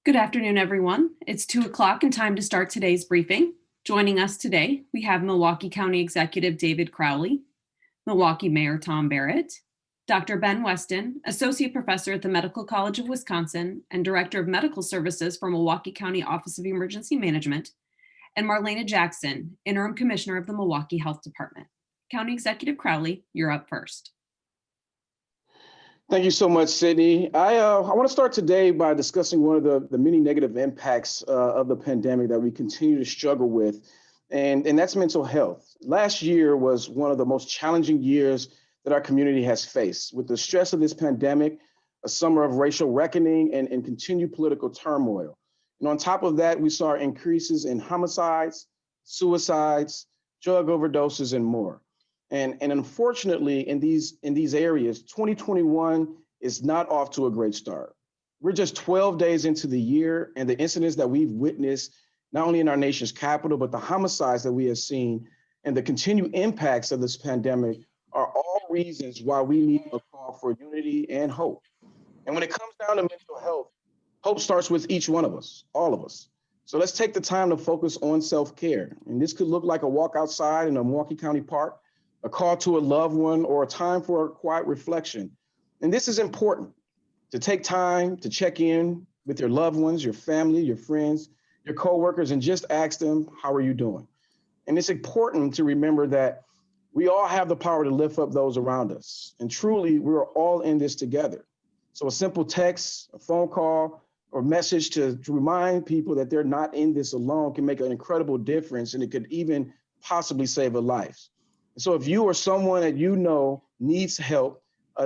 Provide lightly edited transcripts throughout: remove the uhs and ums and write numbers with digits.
Good afternoon, everyone. It's 2 o'clock and time to start today's briefing. Joining us today, we have Milwaukee County Executive David Crowley, Milwaukee Mayor Tom Barrett, Dr. Ben Weston, Associate Professor at the Medical College of Wisconsin and Director of Medical Services for Milwaukee County Office of Emergency Management, and Marlena Jackson, Interim Commissioner of the Milwaukee Health Department. County Executive Crowley, you're up first. Thank you so much, Sydney. I want to start today by discussing one of the many negative impacts of the pandemic that we continue to struggle with, and that's mental health. Last year was one of the most challenging years that our community has faced, with the stress of this pandemic, a summer of racial reckoning, and continued political turmoil. And on top of that, we saw increases in homicides, suicides, drug overdoses, and more. And unfortunately, in these areas, 2021 is not off to a great start. We're just 12 days into the year, and the incidents that we've witnessed, not only in our nation's capital, but the homicides that we have seen and the continued impacts of this pandemic are all reasons why we need a call for unity and hope. And when it comes down to mental health, hope starts with each one of us, all of us. So let's take the time to focus on self-care. And this could look like a walk outside in a Milwaukee County park, a call to a loved one, or a time for a quiet reflection. And this is important, to take time to check in with your loved ones, your family, your friends, your coworkers, and just ask them, how are you doing? And it's important to remember that we all have the power to lift up those around us. And truly, we're all in this together. So a simple text, a phone call, or message to remind people that they're not in this alone can make an incredible difference, and it could even possibly save a life. So if you or someone that you know needs help,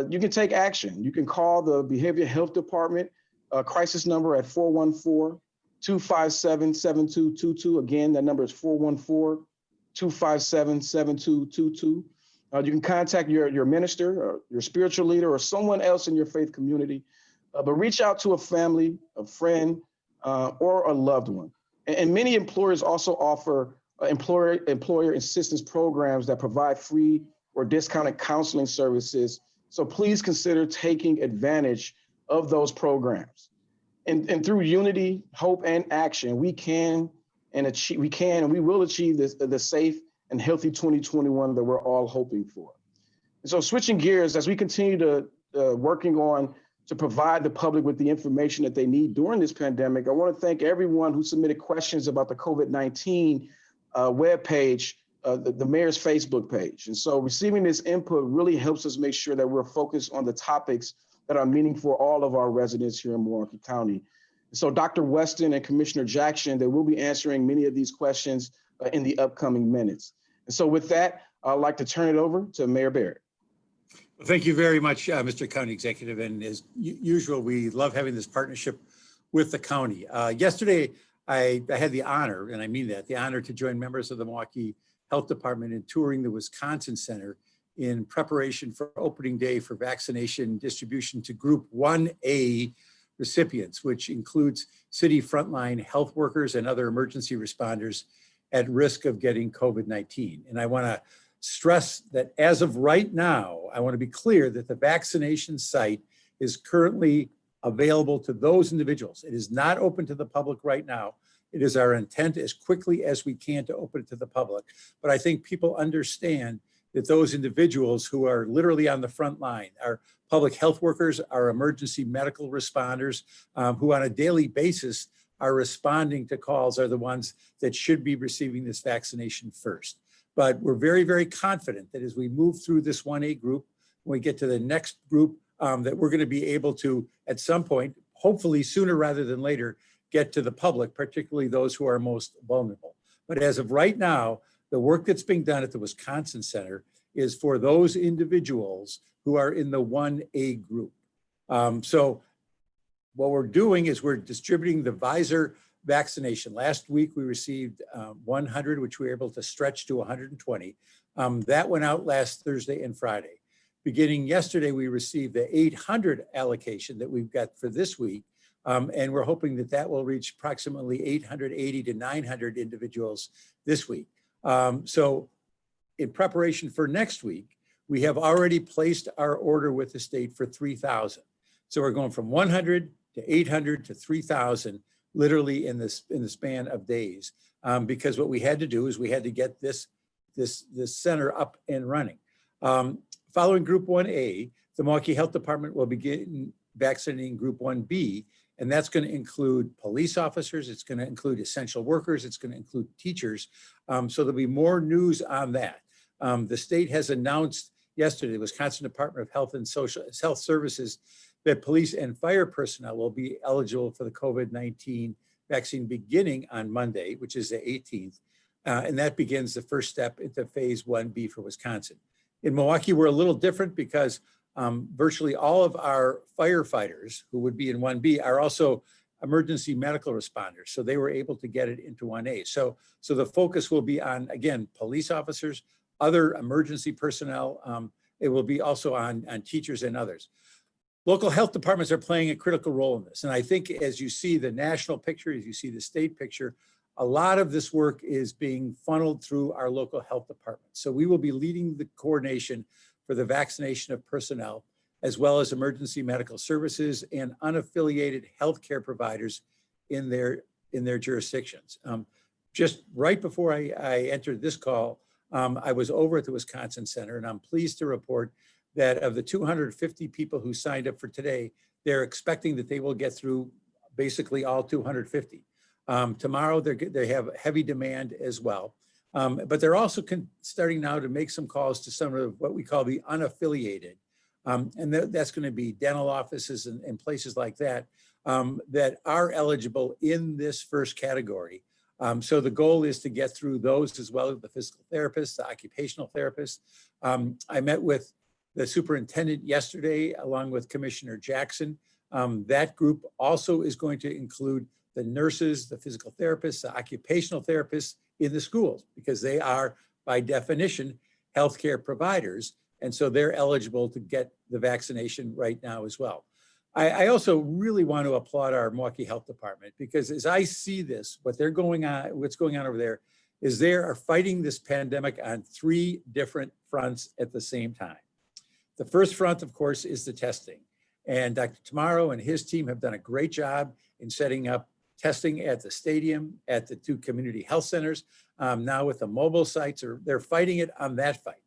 you can take action. You can call the Behavioral Health Department crisis number at 414-257-7222. Again, that number is 414-257-7222. You can contact your minister or your spiritual leader or someone else in your faith community, but reach out to a family, a friend, or a loved one. And many employers also offer employer assistance programs that provide free or discounted counseling services. So please consider taking advantage of those programs. And through unity, hope, and action, we can and we will achieve the safe and healthy 2021 that we're all hoping for. And so switching gears, as we continue to working on to provide the public with the information that they need during this pandemic, I want to thank everyone who submitted questions about the COVID-19 webpage, the mayor's Facebook page. And so receiving this input really helps us make sure that we're focused on the topics that are meaningful for all of our residents here in Milwaukee County. And so Dr. Weston and Commissioner Jackson, they will be answering many of these questions in the upcoming minutes. And so with that, I'd like to turn it over to Mayor Barrett. Well, thank you very much, Mr. County Executive. And as usual, we love having this partnership with the county. Yesterday, I had the honor, and I mean that, the honor to join members of the Milwaukee Health Department in touring the Wisconsin Center in preparation for opening day for vaccination distribution to Group 1A recipients, which includes city frontline health workers and other emergency responders at risk of getting COVID-19. And I want to stress that as of right now, I want to be clear that the vaccination site is currently available to those individuals. It is not open to the public right now. It is our intent as quickly as we can to open it to the public. But I think people understand that those individuals who are literally on the front line, our public health workers, our emergency medical responders, who on a daily basis are responding to calls, are the ones that should be receiving this vaccination first. But we're very, very confident that as we move through this 1A group, when we get to the next group, that we're going to be able to, at some point, hopefully sooner rather than later, get to the public, particularly those who are most vulnerable. But as of right now, the work that's being done at the Wisconsin Center is for those individuals who are in the 1A group. So what we're doing is we're distributing the Pfizer vaccination. Last week, we received 100, which we were able to stretch to 120. That went out last Thursday and Friday. Beginning yesterday, we received the 800 allocation that we've got for this week. And we're hoping that that will reach approximately 880 to 900 individuals this week. So in preparation for next week, we have already placed our order with the state for 3,000. So we're going from 100 to 800 to 3,000, literally in the span of days. Because what we had to do is we had to get this center up and running. Following Group 1A, the Milwaukee Health Department will begin vaccinating Group 1B, and that's going to include police officers, it's going to include essential workers, it's going to include teachers. So there'll be more news on that. The state has announced yesterday, the Wisconsin Department of Health and Health Services, that police and fire personnel will be eligible for the COVID-19 vaccine beginning on Monday, which is the 18th. And that begins the first step into phase 1B for Wisconsin. In Milwaukee, we're a little different because virtually all of our firefighters who would be in 1B are also emergency medical responders. So they were able to get it into 1A. So the focus will be on, again, police officers, other emergency personnel. It will be also on teachers and others. Local health departments are playing a critical role in this. And I think as you see the national picture, as you see the state picture, a lot of this work is being funneled through our local health department. So we will be leading the coordination for the vaccination of personnel, as well as emergency medical services and unaffiliated healthcare providers in their jurisdictions. Just right before I entered this call, I was over at the Wisconsin Center, and I'm pleased to report that of the 250 people who signed up for today, they're expecting that they will get through basically all 250. Tomorrow, they have heavy demand as well. But they're also starting now to make some calls to some of what we call the unaffiliated. And that's going to be dental offices and places like that, that are eligible in this first category. So the goal is to get through those as well as the physical therapists, the occupational therapists. I met with the superintendent yesterday, along with Commissioner Jackson. That group also is going to include the nurses, the physical therapists, the occupational therapists in the schools, because they are, by definition, healthcare providers. And so they're eligible to get the vaccination right now as well. I also really want to applaud our Milwaukee Health Department, because as I see this, what's going on over there is they are fighting this pandemic on 3 different fronts at the same time. The first front, of course, is the testing. And Dr. Tamaro and his team have done a great job in setting up testing at the stadium, at the 2 community health centers. Now with the mobile sites, they're fighting it on that front.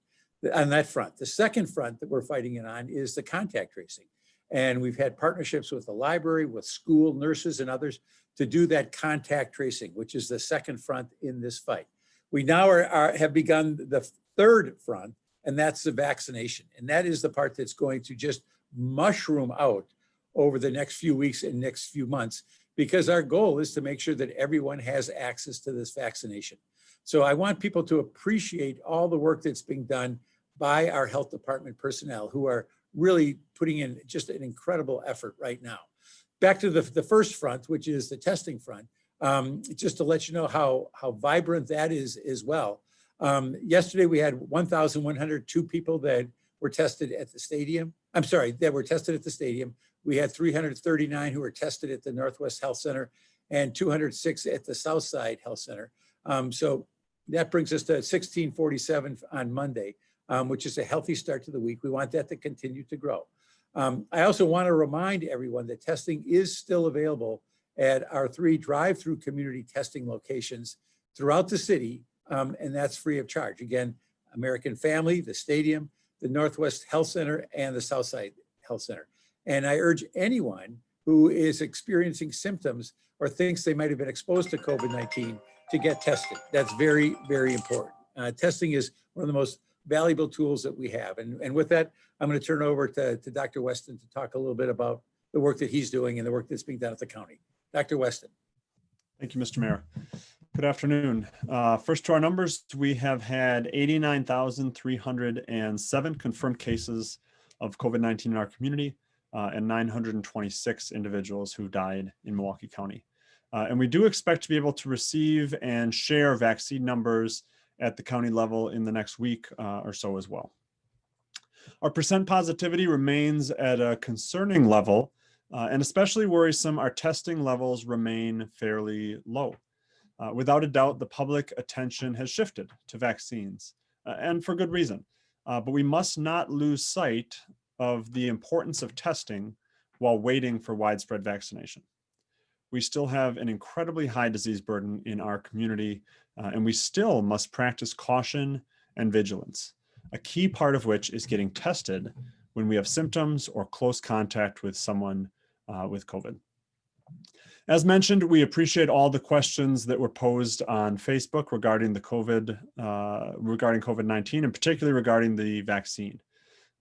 The second front that we're fighting it on is the contact tracing. And we've had partnerships with the library, with school nurses and others to do that contact tracing, which is the second front in this fight. We now have begun the third front, and that's the vaccination. And that is the part that's going to just mushroom out over the next few weeks and next few months, because our goal is to make sure that everyone has access to this vaccination. So I want people to appreciate all the work that's being done by our health department personnel, who are really putting in just an incredible effort right now. Back to the first front, which is the testing front, just to let you know how vibrant that is as well. Yesterday, we had 1,102 people that were tested at the stadium. We had 339 who were tested at the Northwest Health Center and 206 at the Southside Health Center. So that brings us to 1,647 on Monday, which is a healthy start to the week. We want that to continue to grow. I also want to remind everyone that testing is still available at our 3 drive-through community testing locations throughout the city, and that's free of charge. Again, American Family, the stadium, the Northwest Health Center, and the Southside Health Center. And I urge anyone who is experiencing symptoms or thinks they might have been exposed to COVID-19 to get tested. That's very, very important. Testing is one of the most valuable tools that we have. And with that, I'm going to turn it over to Dr. Weston to talk a little bit about the work that he's doing and the work that's being done at the county. Dr. Weston. Thank you, Mr. Mayor. Good afternoon. First to our numbers, we have had 89,307 confirmed cases of COVID-19 in our community and 926 individuals who died in Milwaukee County. And we do expect to be able to receive and share vaccine numbers at the county level in the next week or so as well. Our percent positivity remains at a concerning level, and especially worrisome, our testing levels remain fairly low. Without a doubt, the public attention has shifted to vaccines, and for good reason. But we must not lose sight of the importance of testing while waiting for widespread vaccination. We still have an incredibly high disease burden in our community, and we still must practice caution and vigilance, a key part of which is getting tested when we have symptoms or close contact with someone with COVID. As mentioned, we appreciate all the questions that were posed on Facebook regarding the COVID-19, and particularly regarding the vaccine.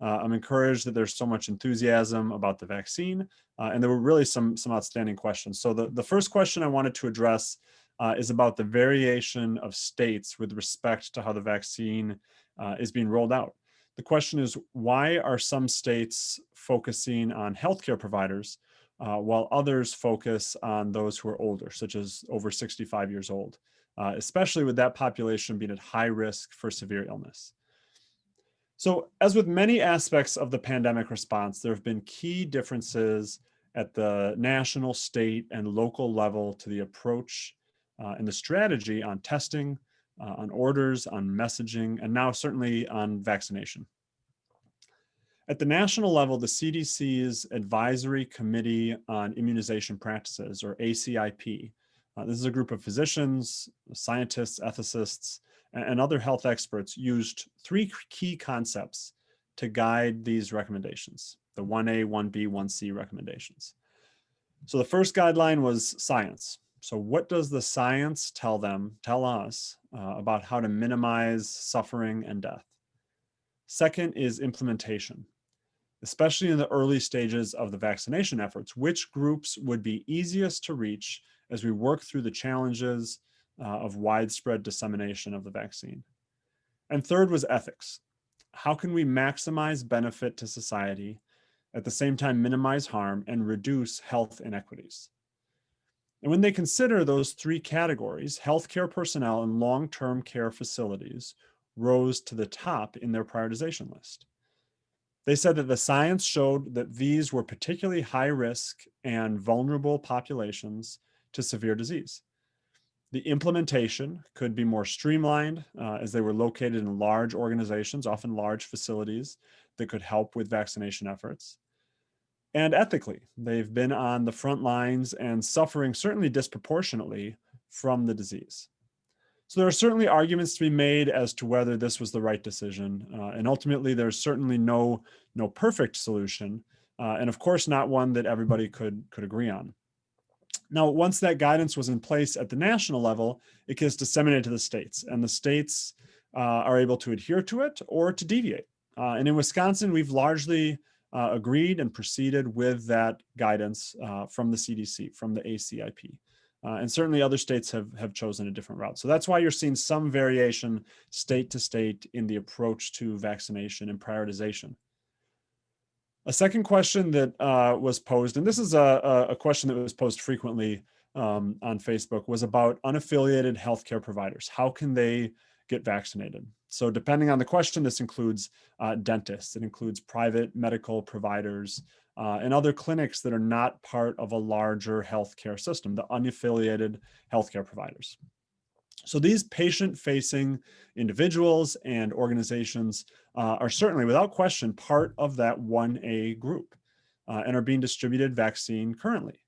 I'm encouraged that there's so much enthusiasm about the vaccine, and there were really some outstanding questions. So the first question I wanted to address is about the variation of states with respect to how the vaccine is being rolled out. The question is, why are some states focusing on healthcare providers while others focus on those who are older, such as over 65 years old, especially with that population being at high risk for severe illness? So as with many aspects of the pandemic response, there have been key differences at the national, state, and local level to the approach and the strategy on testing, on orders, on messaging, and now certainly on vaccination. At the national level, the CDC's Advisory Committee on Immunization Practices, or ACIP, this is a group of physicians, scientists, ethicists, and other health experts, used three key concepts to guide these recommendations, the 1A, 1B, 1C recommendations. So the first guideline was science. So what does the science tell us about how to minimize suffering and death? Second is implementation, especially in the early stages of the vaccination efforts. Which groups would be easiest to reach as we work through the challenges of widespread dissemination of the vaccine? And third was ethics. How can we maximize benefit to society, at the same time minimize harm and reduce health inequities? And when they consider those three categories, healthcare personnel and long-term care facilities rose to the top in their prioritization list. They said that the science showed that these were particularly high risk and vulnerable populations to severe disease. The implementation could be more streamlined as they were located in large organizations, often large facilities that could help with vaccination efforts. And ethically, they've been on the front lines and suffering certainly disproportionately from the disease. So there are certainly arguments to be made as to whether this was the right decision. And ultimately, there's certainly no perfect solution. And of course, not one that everybody could agree on. Now, once that guidance was in place at the national level, it gets disseminated to the states, and the states are able to adhere to it or to deviate. And in Wisconsin, we've largely agreed and proceeded with that guidance from the CDC, from the ACIP. And certainly other states have chosen a different route. So that's why you're seeing some variation state to state in the approach to vaccination and prioritization. A second question that was posed, and this is a question that was posed frequently on Facebook, was about unaffiliated healthcare providers. How can they get vaccinated? So depending on the question, this includes dentists, it includes private medical providers, and other clinics that are not part of a larger healthcare system, the unaffiliated healthcare providers. So these patient-facing individuals and organizations are certainly, without question, part of that 1A group and are being distributed vaccine currently.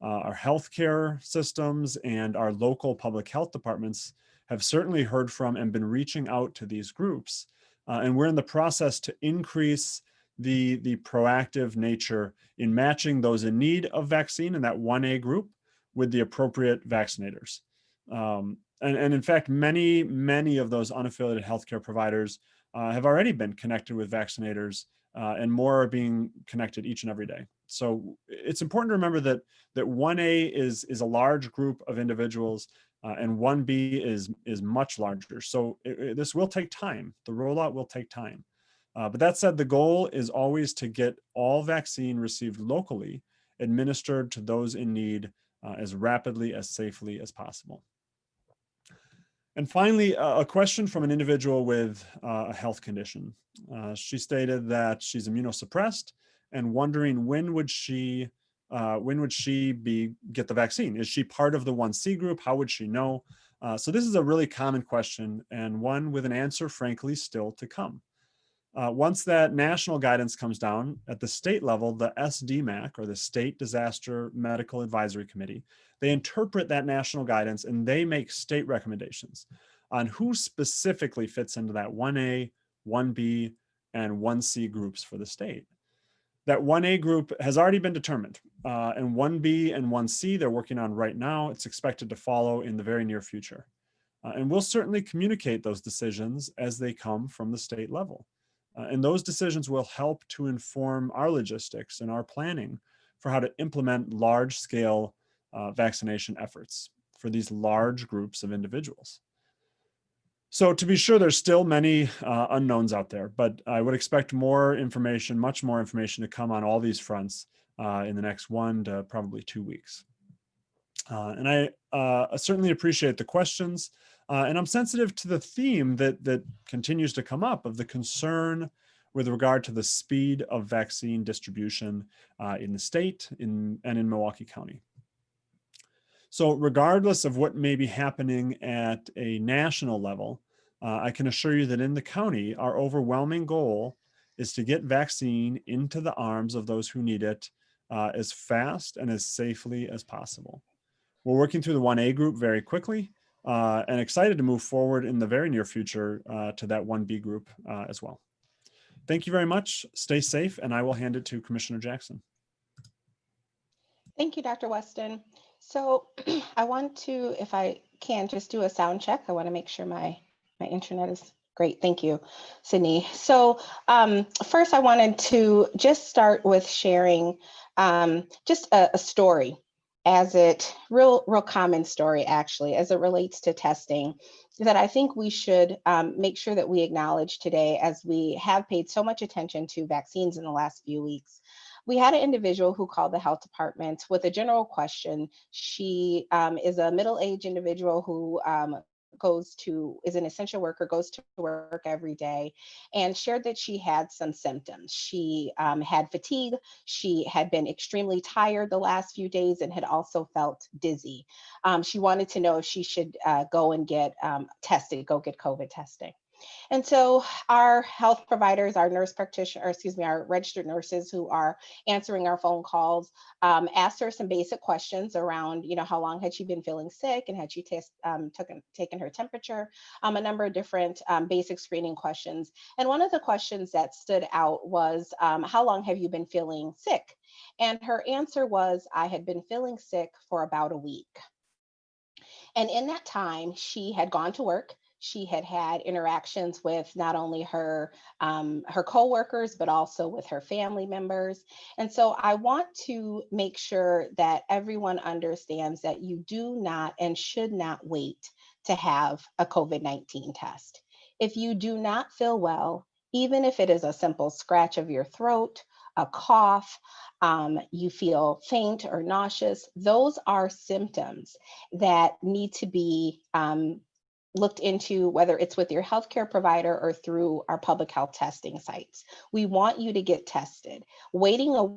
Our healthcare systems and our local public health departments have certainly heard from and been reaching out to these groups. And we're in the process to increase the proactive nature in matching those in need of vaccine in that 1A group with the appropriate vaccinators. And in fact, many of those unaffiliated healthcare providers have already been connected with vaccinators, and more are being connected each and every day. So it's important to remember that 1A is a large group of individuals, and 1B is much larger. So this will take time. The rollout will take time. But that said, the goal is always to get all vaccine received locally administered to those in need as rapidly, as safely as possible. And finally, a question from an individual with a health condition. She stated that she's immunosuppressed and wondering when would she get the vaccine? Is she part of the 1C group? How would she know? So this is a really common question, and one with an answer, frankly, still to come. Once that national guidance comes down at the state level, the SDMAC, or the State Disaster Medical Advisory Committee, they interpret that national guidance and they make state recommendations on who specifically fits into that 1A, 1B, and 1C groups for the state. That 1A group has already been determined, and 1B and 1C they're working on right now. It's expected to follow in the very near future. And we'll certainly communicate those decisions as they come from the state level. And those decisions will help to inform our logistics and our planning for how to implement large-scale vaccination efforts for these large groups of individuals. So to be sure, there's still many unknowns out there, but I would expect more information, much more information to come on all these fronts in the next 1 to probably 2 weeks. And I certainly appreciate the questions, and I'm sensitive to the theme that continues to come up of the concern with regard to the speed of vaccine distribution in the state and in Milwaukee County. So regardless of what may be happening at a national level, I can assure you that in the county, our overwhelming goal is to get vaccine into the arms of those who need it as fast and as safely as possible. We're working through the 1A group very quickly and excited to move forward in the very near future to that 1B group as well. Thank you very much. Stay safe, and I will hand it to Commissioner Jackson. Thank you, Dr. Weston. So I want to, if I can, just do a sound check. I want to make sure my internet is great. Thank you, Sydney. So first I wanted to just start with sharing just a story, real common story actually, as it relates to testing, that I think we should make sure that we acknowledge today, as we have paid so much attention to vaccines in the last few weeks. We had an individual who called the health department with a general question. She is a middle-aged individual who is an essential worker, goes to work every day, and shared that she had some symptoms. She had fatigue. She had been extremely tired the last few days and had also felt dizzy. She wanted to know if she should go and get tested, go get COVID testing. And so our health providers, our nurse practitioner, our registered nurses who are answering our phone calls, asked her some basic questions around, how long had she been feeling sick, and had she taken her temperature, a number of different basic screening questions. And one of the questions that stood out was, how long have you been feeling sick? And her answer was, I had been feeling sick for about a week. And in that time, she had gone to work. She had had interactions with not only her coworkers, but also with her family members. And so I want to make sure that everyone understands that you do not and should not wait to have a COVID-19 test. If you do not feel well, even if it is a simple scratch of your throat, a cough, you feel faint or nauseous, those are symptoms that need to be looked into, whether it's with your healthcare provider or through our public health testing sites. We want you to get tested. Waiting a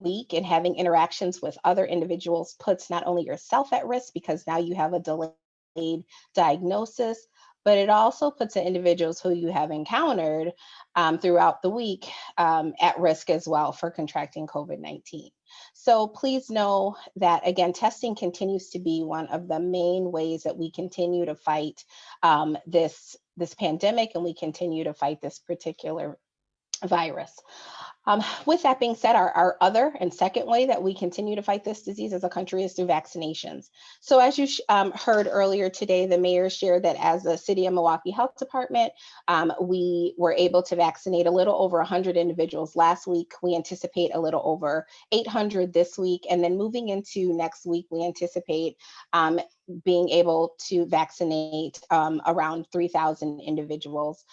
week and having interactions with other individuals puts not only yourself at risk, because now you have a delayed diagnosis, but it also puts the individuals who you have encountered throughout the week at risk as well for contracting COVID-19. So please know that, again, testing continues to be one of the main ways that we continue to fight this pandemic, and we continue to fight this particular virus. With that being said, our other and second way that we continue to fight this disease as a country is through vaccinations. So as you heard earlier today, the mayor shared that as the City of Milwaukee Health Department, we were able to vaccinate a little over 100 individuals last week. We anticipate a little over 800 this week. And then moving into next week, we anticipate being able to vaccinate around 3,000 individuals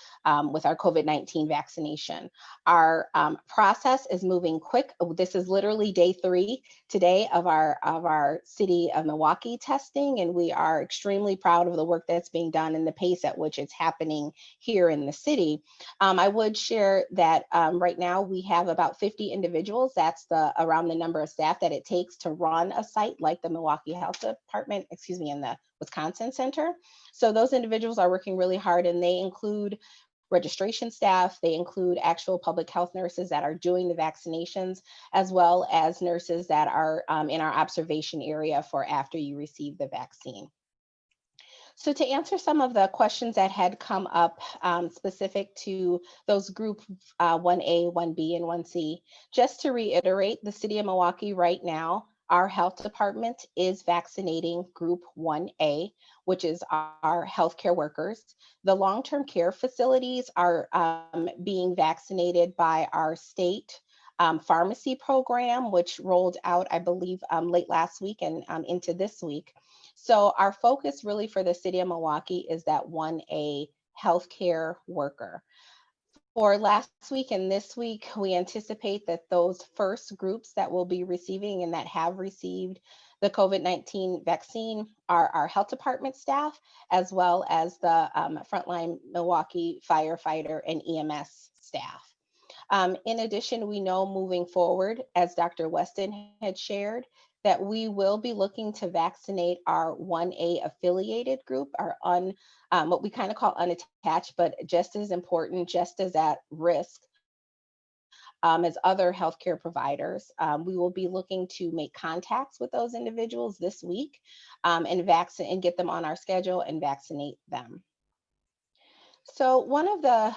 with our COVID-19 vaccination. Our process is moving quick. This is literally day 3 today of our City of Milwaukee testing, and we are extremely proud of the work that's being done and the pace at which it's happening here in the city. I would share that right now we have about 50 individuals. That's around the number of staff that it takes to run a site like the Milwaukee Health Department, in the Wisconsin Center. So those individuals are working really hard, and they include registration staff. They include actual public health nurses that are doing the vaccinations, as well as nurses that are in our observation area for after you receive the vaccine. So to answer some of the questions that had come up specific to those group 1A, 1B, and 1C, just to reiterate, the city of Milwaukee right now, our health department is vaccinating group 1A, which is our healthcare workers. The long-term care facilities are being vaccinated by our state pharmacy program, which rolled out, I believe, late last week and into this week. So our focus really for the city of Milwaukee is that 1A healthcare worker. For last week and this week, we anticipate that those first groups that will be receiving and that have received the COVID-19 vaccine are our health department staff, as well as the frontline Milwaukee firefighter and EMS staff. In addition, we know moving forward, as Dr. Weston had shared, that we will be looking to vaccinate our 1A affiliated group, our what we kind of call unattached, but just as important, just as at risk as other healthcare providers. We will be looking to make contacts with those individuals this week and get them on our schedule and vaccinate them. So one of the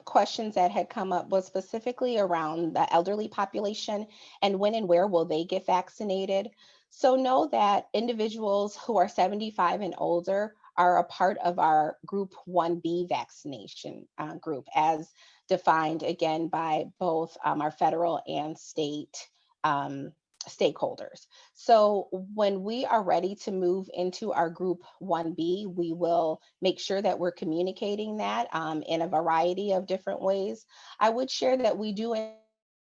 questions that had come up was specifically around the elderly population and when and where will they get vaccinated. So know that individuals who are 75 and older are a part of our group 1B vaccination group, as defined again by both our federal and state stakeholders. So when we are ready to move into our group 1B, we will make sure that we're communicating that in a variety of different ways. I would share that we do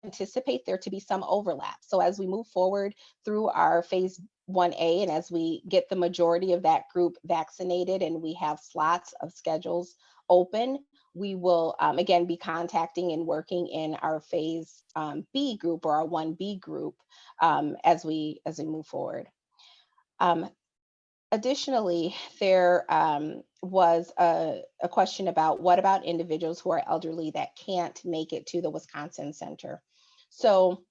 anticipate there to be some overlap. So as we move forward through our phase 1A and as we get the majority of that group vaccinated and we have slots of schedules open, we will again be contacting and working in our phase B group or our 1B group as we move forward. Additionally, there was a question about what about individuals who are elderly that can't make it to the Wisconsin Center. So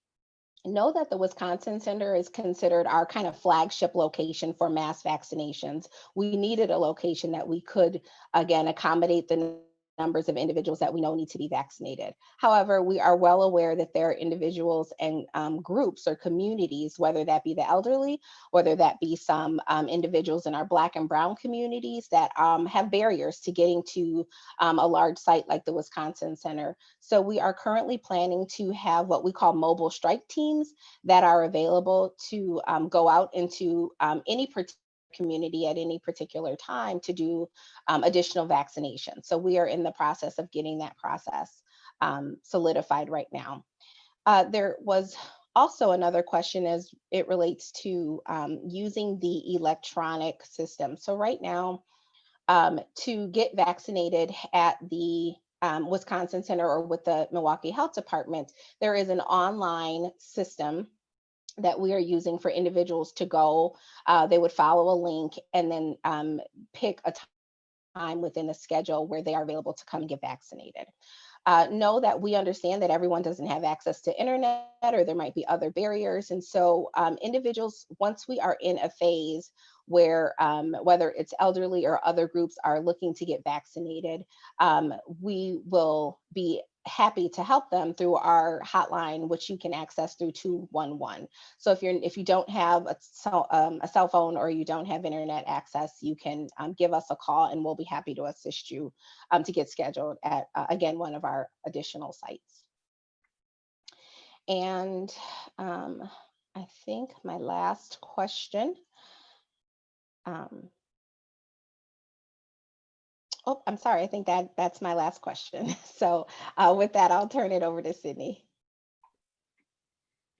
know that the Wisconsin Center is considered our kind of flagship location for mass vaccinations. We needed a location that we could, again, accommodate the numbers of individuals that we know need to be vaccinated. However, we are well aware that there are individuals and groups or communities, whether that be the elderly, whether that be some individuals in our Black and Brown communities that have barriers to getting to a large site like the Wisconsin Center. So we are currently planning to have what we call mobile strike teams that are available to go out into any particular community at any particular time to do additional vaccinations. So we are in the process of getting that process solidified right now. There was also another question as it relates to using the electronic system. So right now, to get vaccinated at the Wisconsin Center or with the Milwaukee Health Department, there is an online system that we are using for individuals to go. They would follow a link and then pick a time within the schedule where they are available to come and get vaccinated. Know that we understand that everyone doesn't have access to internet or there might be other barriers. And so individuals, once we are in a phase where whether it's elderly or other groups are looking to get vaccinated, we will be happy to help them through our hotline, which you can access through 211. So if you don't have a cell phone or you don't have internet access, you can give us a call and we'll be happy to assist you to get scheduled at, again, one of our additional sites. And I think my last question. Oh, I'm sorry. I think that's my last question. So with that, I'll turn it over to Sydney.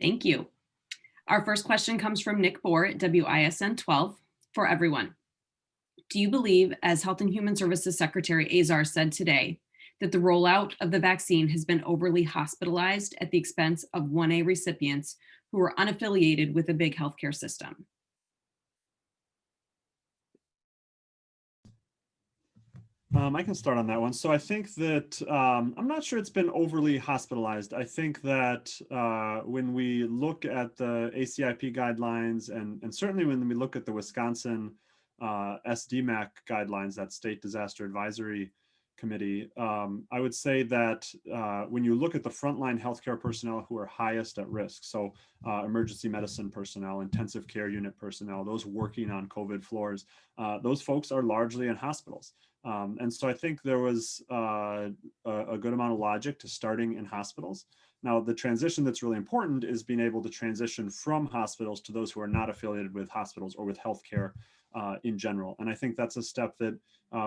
Thank you. Our first question comes from Nick Bohr at WISN 12 for everyone. Do you believe, as Health and Human Services Secretary Azar said today, that the rollout of the vaccine has been overly hospitalized at the expense of 1A recipients who are unaffiliated with a big healthcare system? I can start on that one. So I think that I'm not sure it's been overly hospitalized. I think that when we look at the ACIP guidelines and certainly when we look at the Wisconsin SDMAC guidelines, that State Disaster Advisory Committee, I would say that when you look at the frontline healthcare personnel who are highest at risk, so emergency medicine personnel, intensive care unit personnel, those working on COVID floors, those folks are largely in hospitals. And so I think there was a good amount of logic to starting in hospitals. Now, the transition that's really important is being able to transition from hospitals to those who are not affiliated with hospitals or with healthcare in general. And I think that's a step that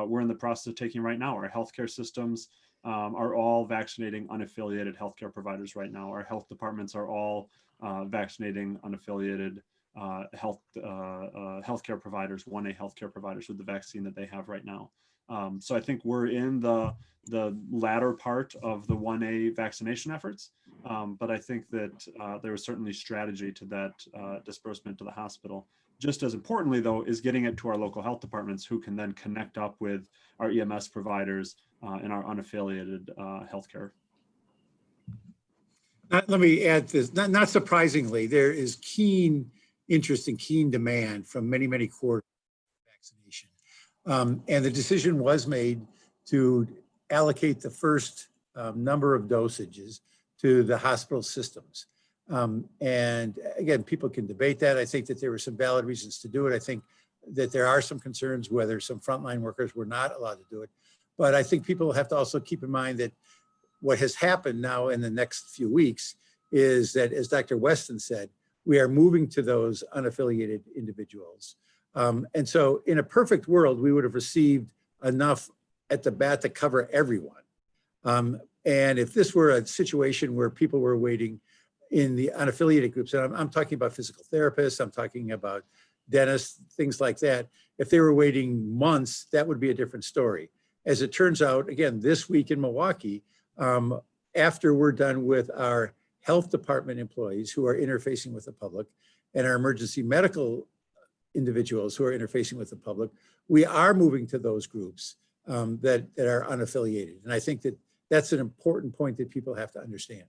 we're in the process of taking right now. Our healthcare systems are all vaccinating unaffiliated healthcare providers right now. Our health departments are all vaccinating unaffiliated healthcare providers, 1A healthcare providers with the vaccine that they have right now. So I think we're in the latter part of the 1A vaccination efforts, but I think that there is certainly strategy to that disbursement to the hospital. Just as importantly, though, is getting it to our local health departments who can then connect up with our EMS providers and our unaffiliated healthcare. Let me add this, not surprisingly, there is keen interest and keen demand from many, many quarters of vaccination. And the decision was made to allocate the first number of dosages to the hospital systems. And again, people can debate that. I think that there were some valid reasons to do it. I think that there are some concerns whether some frontline workers were not allowed to do it. But I think people have to also keep in mind that what has happened now in the next few weeks is that, as Dr. Weston said, we are moving to those unaffiliated individuals. And so in a perfect world, we would have received enough at the bat to cover everyone. And if this were a situation where people were waiting in the unaffiliated groups, and I'm talking about physical therapists, I'm talking about dentists, things like that. If they were waiting months, that would be a different story. As it turns out, again, this week in Milwaukee, after we're done with our health department employees who are interfacing with the public and our emergency medical individuals who are interfacing with the public, we are moving to those groups that are unaffiliated. And I think that that's an important point that people have to understand.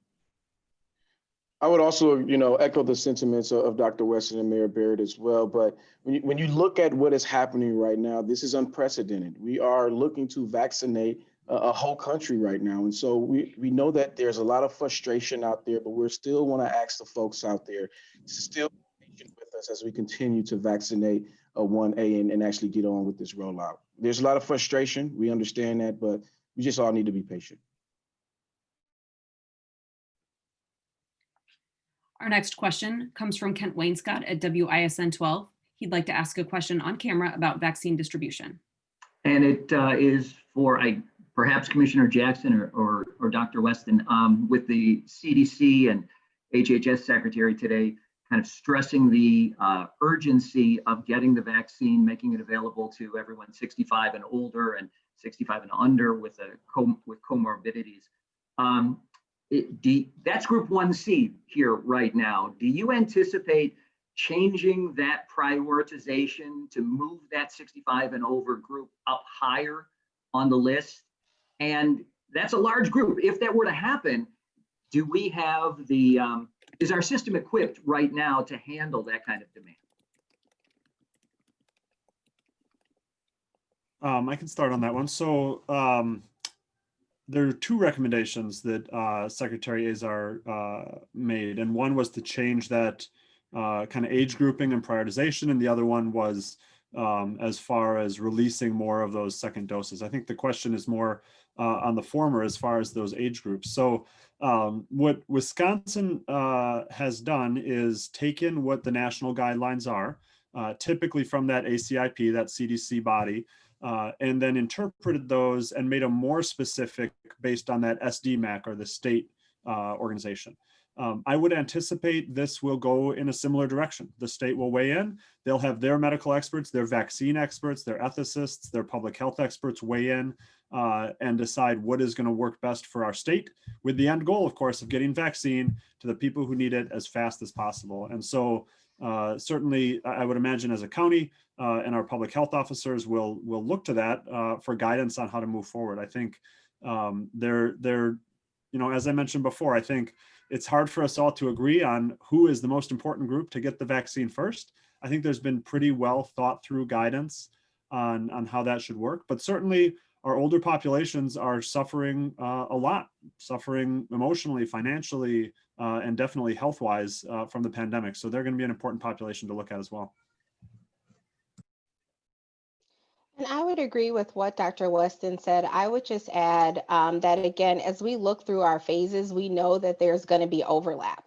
I would also, echo the sentiments of Dr. Weston and Mayor Barrett as well. But when you look at what is happening right now, this is unprecedented. We are looking to vaccinate a whole country right now. And so we know that there's a lot of frustration out there, but we still want to ask the folks out there to still be patient with us as we continue to vaccinate 1A and actually get on with this rollout. There's a lot of frustration. We understand that, but we just all need to be patient. Our next question comes from Kent Wainscott at WISN 12. He'd like to ask a question on camera about vaccine distribution. And it is for perhaps Commissioner Jackson or Dr. Weston, with the CDC and HHS Secretary today kind of stressing the urgency of getting the vaccine, making it available to everyone 65 and older and 65 and under with comorbidities. That's group 1C here right now. Do you anticipate changing that prioritization to move that 65 and over group up higher on the list? And that's a large group. If that were to happen, do we have is our system equipped right now to handle that kind of demand? I can start on that one. So there are two recommendations that Secretary Azar made, and one was to change that kind of age grouping and prioritization, and the other one was as far as releasing more of those second doses. I think the question is more on the former as far as those age groups. So what Wisconsin has done is taken what the national guidelines are, typically from that ACIP, that CDC body, and then interpreted those and made them more specific based on that SDMAC or the state organization. I would anticipate this will go in a similar direction. The state will weigh in. They'll have their medical experts, their vaccine experts, their ethicists, their public health experts weigh in and decide what is going to work best for our state, with the end goal, of course, of getting vaccine to the people who need it as fast as possible. And so certainly, I would imagine as a county and our public health officers will look to that for guidance on how to move forward. I think as I mentioned before, I think it's hard for us all to agree on who is the most important group to get the vaccine first. I think there's been pretty well thought through guidance on how that should work, but certainly our older populations are suffering a lot, suffering emotionally, financially, and definitely health-wise from the pandemic. So they're going to be an important population to look at as well. And I would agree with what Dr. Weston said. I would just add that, again, as we look through our phases, we know that there's going to be overlap.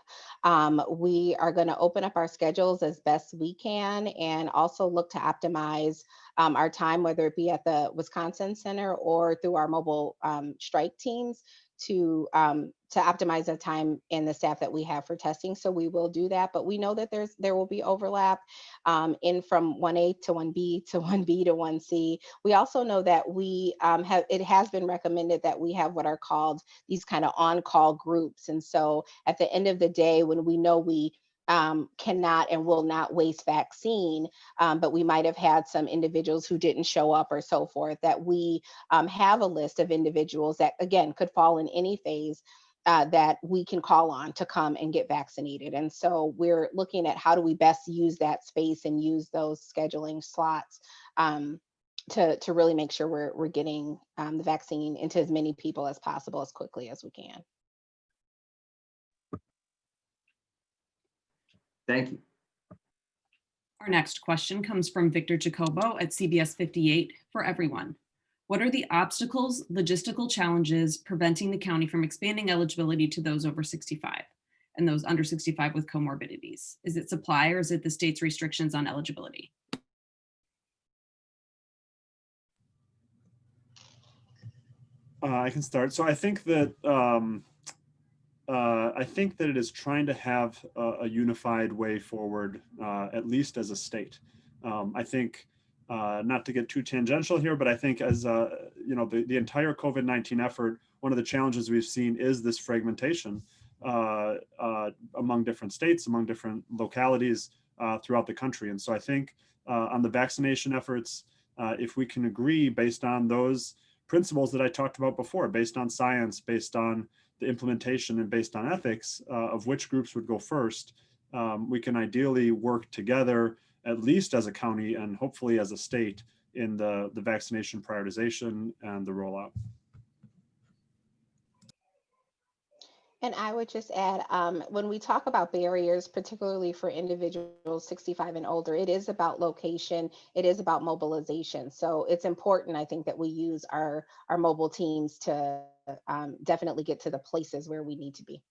We are going to open up our schedules as best we can and also look to optimize our time, whether it be at the Wisconsin Center or through our mobile strike teams to optimize the time and the staff that we have for testing. So we will do that, but we know that there will be overlap in from 1A to 1B to 1B to 1C. We also know that it has been recommended that we have what are called these kind of on-call groups. And so at the end of the day, when we know we cannot and will not waste vaccine, but we might have had some individuals who didn't show up or so forth, that we have a list of individuals that, again, could fall in any phase that we can call on to come and get vaccinated. And so we're looking at how do we best use that space and use those scheduling slots to really make sure we're getting the vaccine into as many people as possible as quickly as we can. Thank you. Our next question comes from Victor Jacobo at CBS 58 for everyone. What are the obstacles, logistical challenges preventing the county from expanding eligibility to those over 65 and those under 65 with comorbidities? Is it supply or is it the state's restrictions on eligibility? I can start. So I think that it is trying to have a unified way forward, at least as a state. I think, not to get too tangential here, but I think as the entire COVID-19 effort, one of the challenges we've seen is this fragmentation among different states, among different localities throughout the country. And so I think on the vaccination efforts, if we can agree based on those principles that I talked about before, based on science, based on the implementation and based on ethics of which groups would go first, we can ideally work together, at least as a county and hopefully as a state, in the vaccination prioritization and the rollout. And I would just add, when we talk about barriers, particularly for individuals 65 and older, it is about location, it is about mobilization. So it's important, I think, that we use our mobile teams to definitely get to the places where we need to be.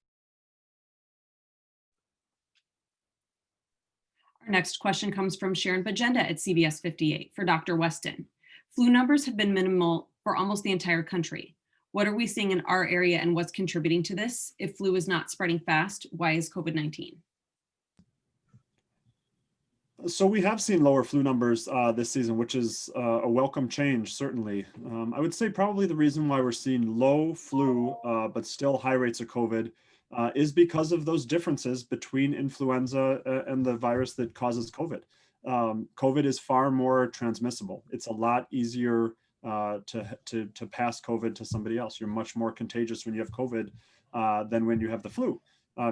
Our next question comes from Sharon Bajenda at CBS 58 for Dr. Weston. Flu numbers have been minimal for almost the entire country. What are we seeing in our area and what's contributing to this? If flu is not spreading fast, why is COVID-19? So we have seen lower flu numbers this season, which is a welcome change, certainly. I would say probably the reason why we're seeing low flu, but still high rates of COVID is because of those differences between influenza and the virus that causes COVID. COVID is far more transmissible. It's a lot easier to pass COVID to somebody else. You're much more contagious when you have COVID than when you have the flu.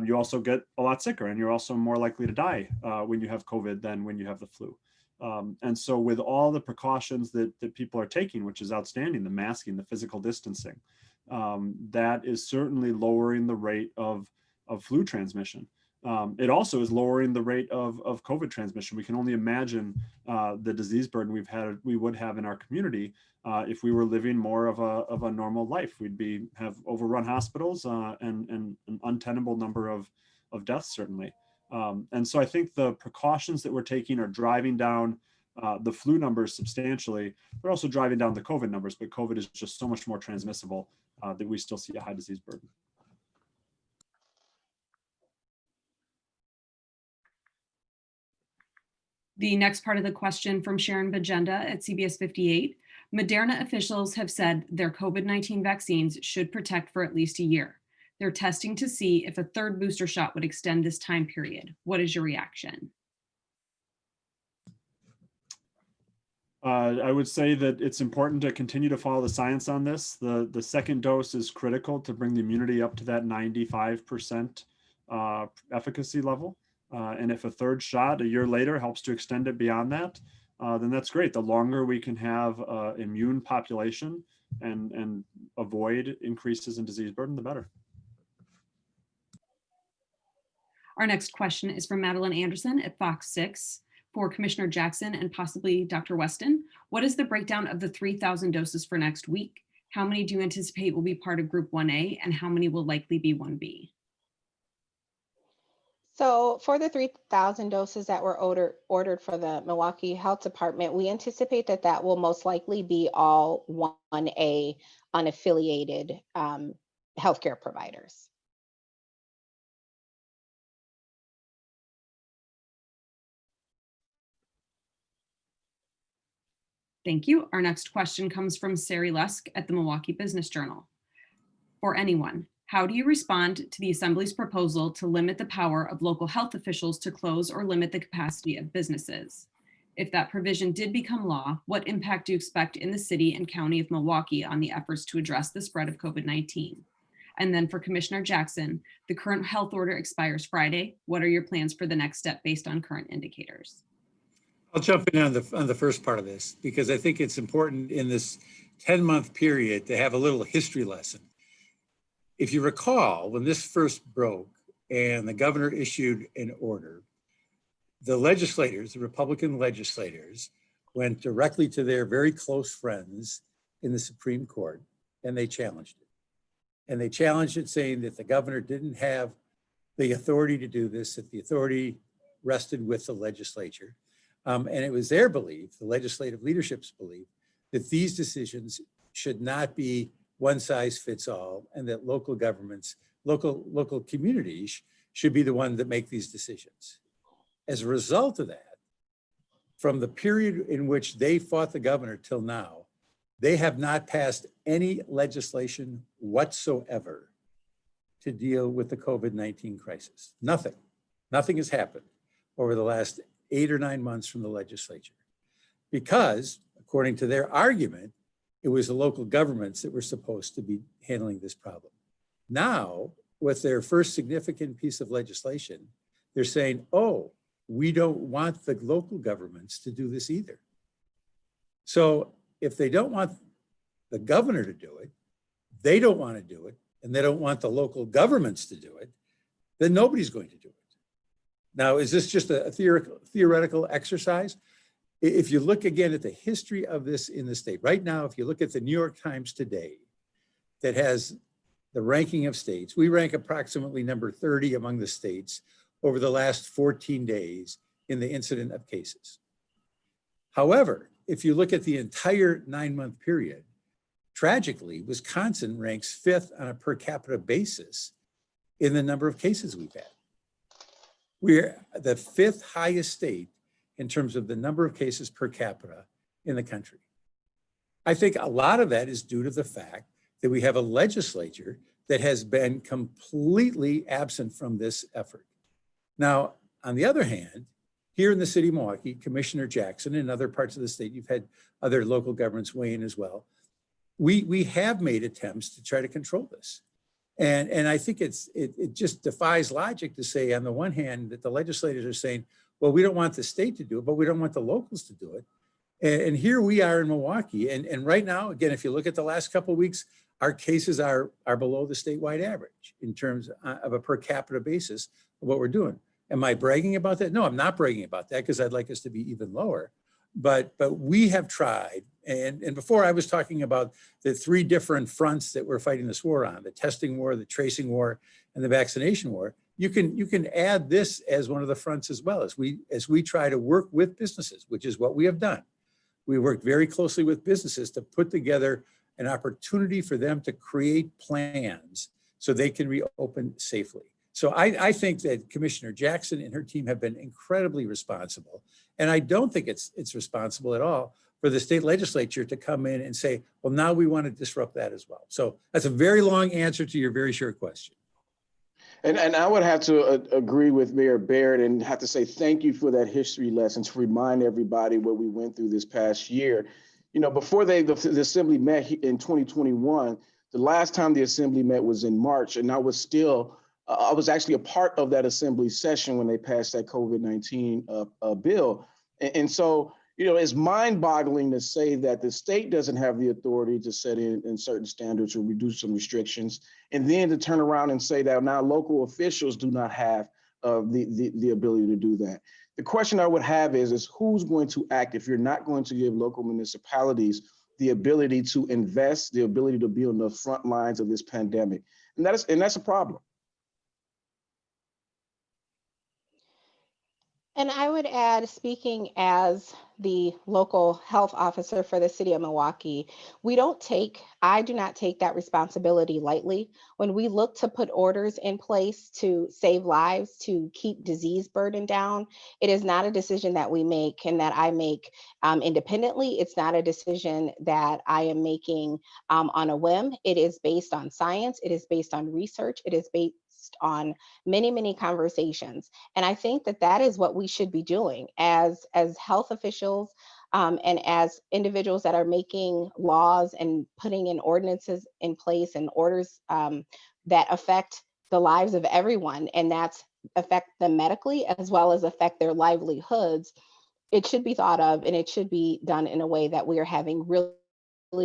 You also get a lot sicker, and you're also more likely to die when you have COVID than when you have the flu. And so with all the precautions that people are taking, which is outstanding, the masking, the physical distancing, that is certainly lowering the rate of flu transmission. It also is lowering the rate of COVID transmission. We can only imagine the disease burden we would have in our community if we were living more of a normal life. We'd have overrun hospitals and an untenable number of deaths, certainly. And so I think the precautions that we're taking are driving down the flu numbers substantially. They're also driving down the COVID numbers, but COVID is just so much more transmissible that we still see a high disease burden. The next part of the question from Sharon Bajenda at CBS 58. Moderna officials have said their COVID-19 vaccines should protect for at least a year. They're testing to see if a third booster shot would extend this time period. What is your reaction? I would say that it's important to continue to follow the science on this. The second dose is critical to bring the immunity up to that 95% efficacy level. And if a third shot a year later helps to extend it beyond that, then that's great. The longer we can have immune population and avoid increases in disease burden, the better. Our next question is from Madeline Anderson at Fox 6 for Commissioner Jackson and possibly Dr. Weston. What is the breakdown of the 3,000 doses for next week? How many do you anticipate will be part of Group 1A and how many will likely be 1B? So for the 3,000 doses that were ordered for the Milwaukee Health Department, we anticipate that that will most likely be all 1A unaffiliated healthcare providers. Thank you. Our next question comes from Sari Lusk at the Milwaukee Business Journal. For anyone, how do you respond to the Assembly's proposal to limit the power of local health officials to close or limit the capacity of businesses? If that provision did become law, what impact do you expect in the city and county of Milwaukee on the efforts to address the spread of COVID-19? And then for Commissioner Jackson, the current health order expires Friday. What are your plans for the next step based on current indicators? I'll jump in on the first part of this because I think it's important in this 10-month period to have a little history lesson. If you recall, when this first broke and the governor issued an order, the legislators, the Republican legislators, went directly to their very close friends in the Supreme Court and they challenged it. And they challenged it saying that the governor didn't have the authority to do this, that the authority rested with the legislature. And it was their belief, the legislative leadership's belief, that these decisions should not be one size fits all, and that local governments, local communities should be the ones that make these decisions. As a result of that, from the period in which they fought the governor till now, they have not passed any legislation whatsoever to deal with the COVID-19 crisis. Nothing has happened over the last 8 or 9 months from the legislature because, according to their argument, it was the local governments that were supposed to be handling this problem. Now, with their first significant piece of legislation, they're saying, oh, we don't want the local governments to do this either. So if they don't want the governor to do it, they don't want to do it, and they don't want the local governments to do it, then nobody's going to do it. Now, is this just a theoretical exercise? If you look again at the history of this in the state, right now, if you look at the New York Times today, that has the ranking of states, we rank approximately number 30 among the states over the last 14 days in the incident of cases. However, if you look at the entire 9-month period, tragically, Wisconsin ranks 5th on a per capita basis in the number of cases we've had. We're the 5th highest state in terms of the number of cases per capita in the country. I think a lot of that is due to the fact that we have a legislature that has been completely absent from this effort. Now, on the other hand, here in the city of Milwaukee, Commissioner Jackson and other parts of the state, you've had other local governments weigh in as well. We have made attempts to try to control this. And I think it just defies logic to say, on the one hand, that the legislators are saying, well, we don't want the state to do it, but we don't want the locals to do it. And here we are in Milwaukee. And right now, again, if you look at the last couple of weeks, our cases are below the statewide average in terms of a per capita basis of what we're doing. Am I bragging about that? No, I'm not bragging about that because I'd like us to be even lower. But we have tried, and before I was talking about the 3 different fronts that we're fighting this war on, the testing war, the tracing war, and the vaccination war. You can add this as one of the fronts as well, as we try to work with businesses, which is what we have done. We worked very closely with businesses to put together an opportunity for them to create plans so they can reopen safely. So I think that Commissioner Jackson and her team have been incredibly responsible. And I don't think it's responsible at all for the state legislature to come in and say, well, now we want to disrupt that as well. So that's a very long answer to your very short question. And I would have to agree with Mayor Barrett and have to say thank you for that history lesson to remind everybody what we went through this past year. You know, before the Assembly met in 2021, the last time the Assembly met was in March, and I was actually a part of that Assembly session when they passed that COVID-19 bill. And so, you know, it's mind-boggling to say that the state doesn't have the authority to set in certain standards or reduce some restrictions, and then to turn around and say that now local officials do not have the ability to do that. The question I would have is who's going to act if you're not going to give local municipalities the ability to invest, the ability to be on the front lines of this pandemic? And that's a problem. And I would add, speaking as the local health officer for the city of Milwaukee, I do not take that responsibility lightly. When we look to put orders in place to save lives, to keep disease burden down, it is not a decision that we make and that I make independently. It's not a decision that I am making on a whim. It is based on science. It is based on research. It is based on many, many conversations. And I think that that is what we should be doing as health officials and as individuals that are making laws and putting in ordinances in place and orders that affect the lives of everyone, and that's affect them medically as well as affect their livelihoods. It should be thought of and it should be done in a way that we are having really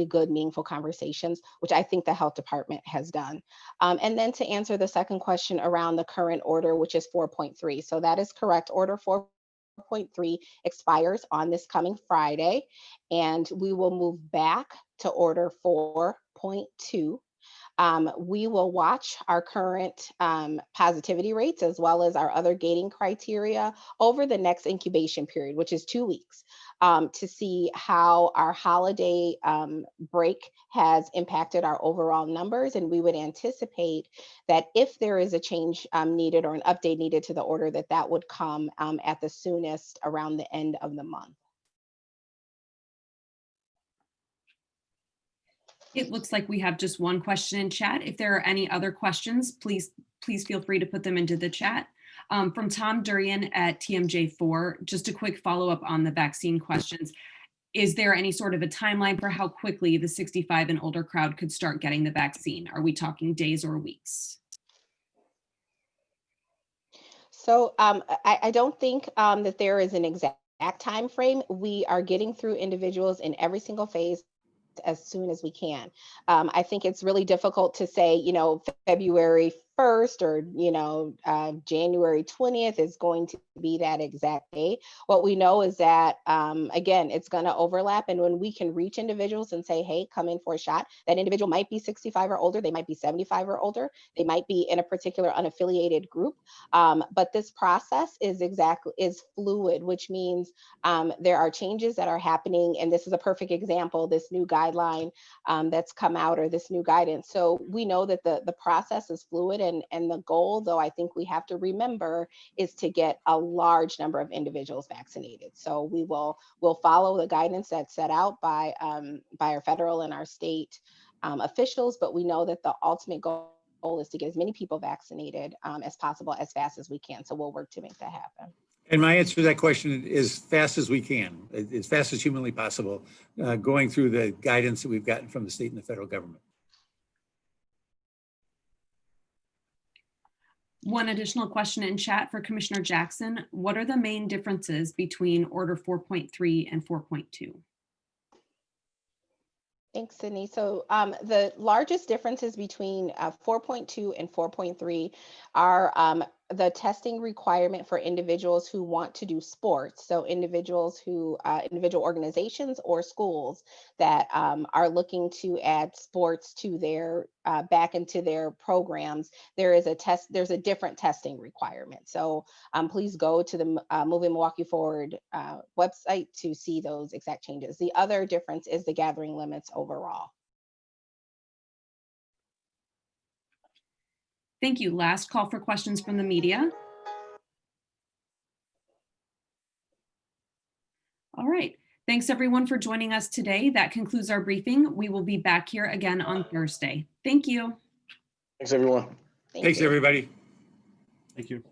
good, meaningful conversations, which I think the health department has done. And then to answer the second question around the current order, which is 4.3. So that is correct. Order 4.3 expires on this coming Friday, and we will move back to order 4.2. We will watch our current positivity rates as well as our other gating criteria over the next incubation period, which is 2 weeks, to see how our holiday break has impacted our overall numbers. And we would anticipate that if there is a change needed or an update needed to the order, that would come at the soonest around the end of the month. It looks like we have just one question in chat. If there are any other questions, please feel free to put them into the chat. From Tom Durian at TMJ4, just a quick follow-up on the vaccine questions. Is there any sort of a timeline for how quickly the 65 and older crowd could start getting the vaccine? Are we talking days or weeks? So I don't think that there is an exact time frame. We are getting through individuals in every single phase as soon as we can. I think it's really difficult to say, you know, February 1st or, you know, January 20th is going to be that exact day. What we know is that, again, it's going to overlap. And when we can reach individuals and say, hey, come in for a shot, that individual might be 65 or older, they might be 75 or older, they might be in a particular unaffiliated group. But this process is fluid, which means there are changes that are happening. And this is a perfect example, this new guideline that's come out, or this new guidance. So we know that the process is fluid, and the goal, though, I think we have to remember, is to get a large number of individuals vaccinated. So we'll follow the guidance that's set out by our federal and our state officials, but we know that the ultimate goal is to get as many people vaccinated as possible, as fast as we can. So we'll work to make that happen. And my answer to that question is fast as we can, as fast as humanly possible, going through the guidance that we've gotten from the state and the federal government. One additional question in chat for Commissioner Jackson. What are the main differences between Order 4.3 and 4.2? Thanks, Sydney. So the largest differences between 4.2 and 4.3 are the testing requirement for individuals who want to do sports. So individual organizations or schools that are looking to add sports to their back into their programs. There's a different testing requirement. So please go to the Moving Milwaukee Forward website to see those exact changes. The other difference is the gathering limits overall. Thank you. Last call for questions from the media. All right. Thanks everyone for joining us today. That concludes our briefing. We will be back here again on Thursday. Thank you. Thanks, everyone. Thanks, everybody. Thank you.